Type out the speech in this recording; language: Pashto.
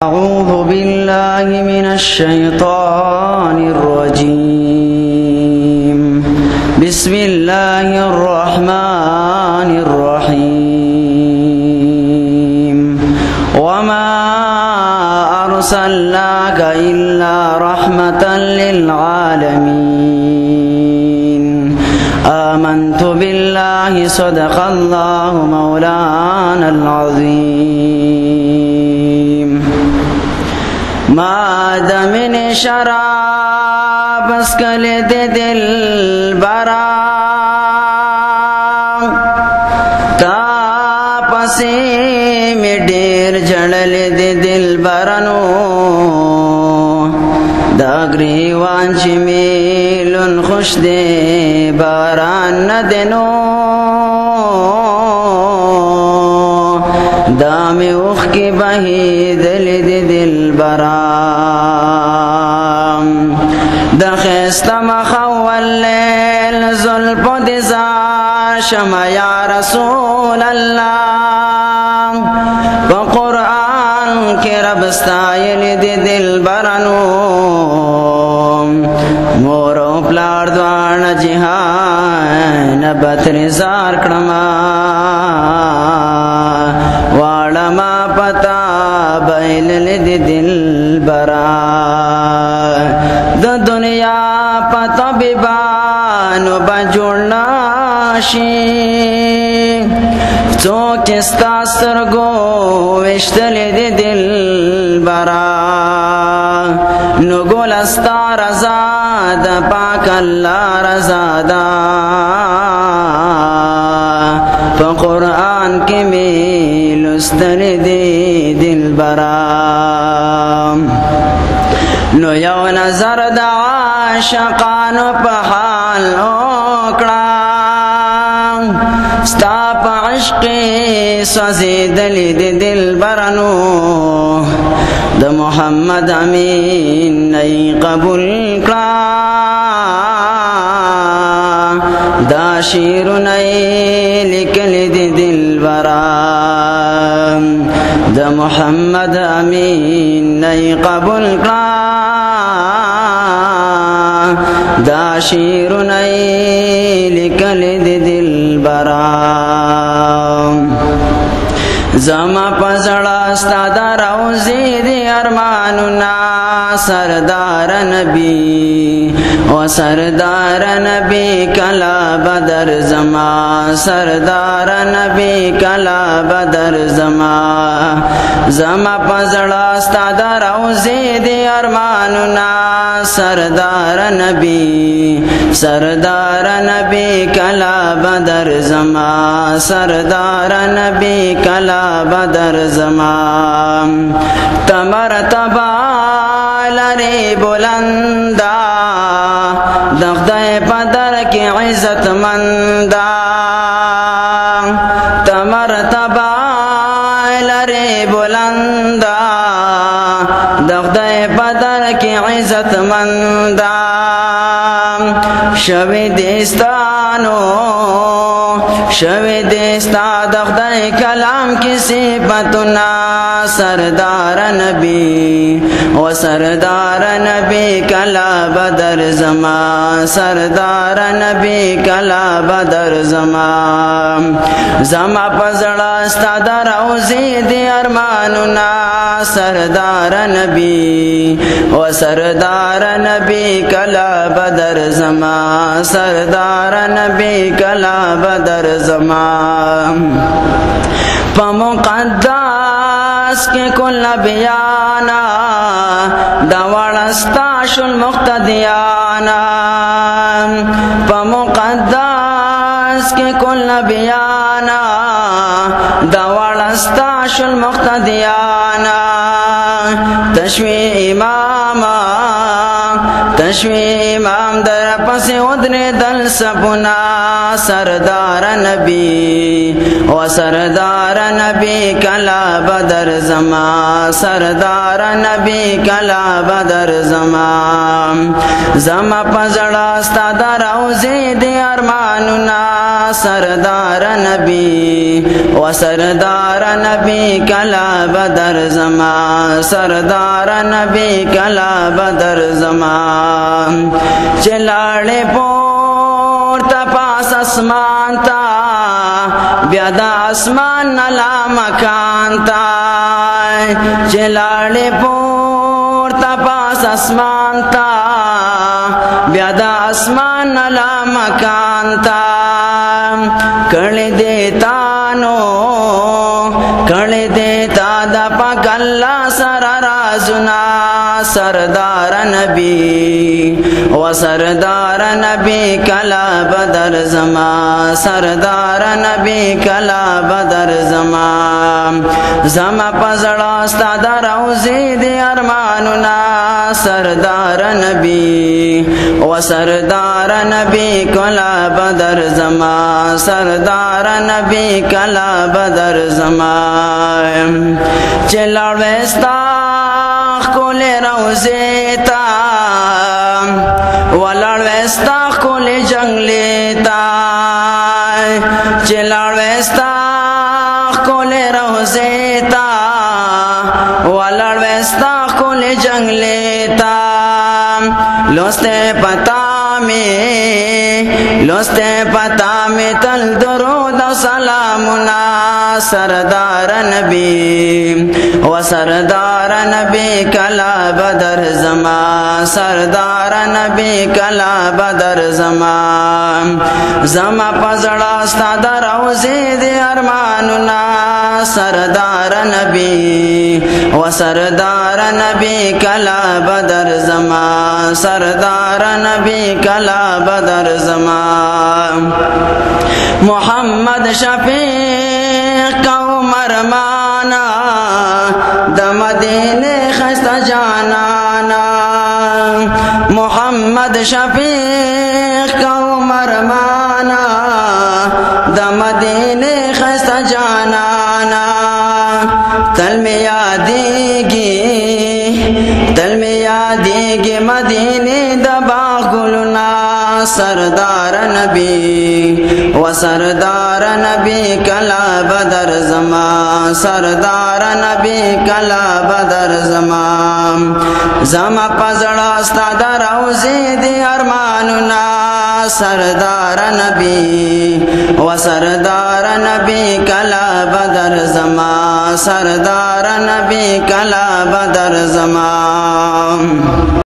أعوذ بالله من الشيطان الرجيم بسم الله الرحمن الرحيم وما أرسلناك إلا رحمة للعالمين آمنت بالله صدق الله مولانا العظيم ماد من شراب اسکل دل برا تا پسی میں ڈیر جڑل دل برنو دا گریوان چی میلن خوش دے باران ندنو دامی اخ کی بہی دل برام دا خیست مخول لیل ظلپ و دزار شما یا رسول اللہ و قرآن کی رب ستائل دل برنو مورو پلار دوان جہان بترزار کرما واڑما پتا بیل دل برا دا دنیا پتا بیبانو بجوڑنا شی چوک استاستر گو وشتل دل برا نگول استا رزاد پاک اللہ رزادا پا قرآن کی میل استر دل برام نو یو نظر دا عاشقانو پا حال اوکڑا ستا پا عشقی سوزی دل برنو دا محمد امین نئی قبول کڑا دا شیر نئی لکل دل برام دا محمد امین نئی قبول کڑا دا شیر نئی لکل دل برام زما پزڑا استادا روزی دی ارمانونا سردار نبی و سردار نبی کلا بدر زما سردار نبی کلا بدر زما پزڑا استادا روزی دی ارمانونا سردار نبی کلا بدر زما سردار نبی کلا بدر زمان تمرتبہ لری بلندا دغدہ پدر کی عزت مندا تمرتبہ لری بلندا دغدہ پدر کی عزت مندا شوی دیستانو شوی دیستا دغدہ کلام کی صفتنا سردار نبی و سردار نبی کلا بدر زمان سردار نبی کلا بدر زمان زما پزڑا استاد روزی دی ارمانونا سردار نبی و سردار نبی کلا بدر زمان سردار نبی کلا بدر زمان پا مقدس کے کل نبیانا دوارستاش المقتدیانا پا مقدس کے کل نبیانا دوارستاش المقتدیانا تشوی امام در پس ادن دل سپنا سردار نبی و سردار نبی کلا بدر زمان سردار نبی کلا بدر زمان زما پزڑا استاد روزی دی ارمانونا سردار نبی و سردار نبی کلا بدر زما سردار نبی کلا بدر زما چلاڑے پورتا پاس اسمان تا بیادا اسمان نلا مکان تا چلاڑے پورتا پاس اسمان تا بیادا اسمان نلا مکان تا کڑ دیتا نو کڑ دیتا دا پاک اللہ سر رازنا سردار نبی و سردار نبی کلا بدر زما سردار نبی کلا بدر زما زما پزڑا استاد روزی دی ارماننا سردار نبی و سردار نبی کلا بدر زما سردار نبی کلا بدر زما چلاڑ وستا کول روزے تا ولڑ وستا کول جنگلے تا چلاڑ وستا کول روزے تا ولڑ وستا کول جنگلے تا لوستے پتا میں تل درود و سلامنا سردار نبی و سردار نبی کلا بدر زما سردار نبی کلا بدر زما زما پزڑا استاد روزی دی ارماننا سردار نبی و سردار نبی کلا بدر زما سردار نبی کلا بدر زما محمد شفیق کا عمر مانا د مدینے خستہ جانانا محمد شفیق کا عمر مانا د مدینے خستہ جانانا تل میں یادیگی مدینے دبا گلنا سردار نبی و سردار نبی کلا بدر زما سردار نبی کلا بدر زما زما پزڑا استاد روزی دی ارماننا سردار نبی و سردار نبی کلا بدر زما سردار نبی کلا بدر زما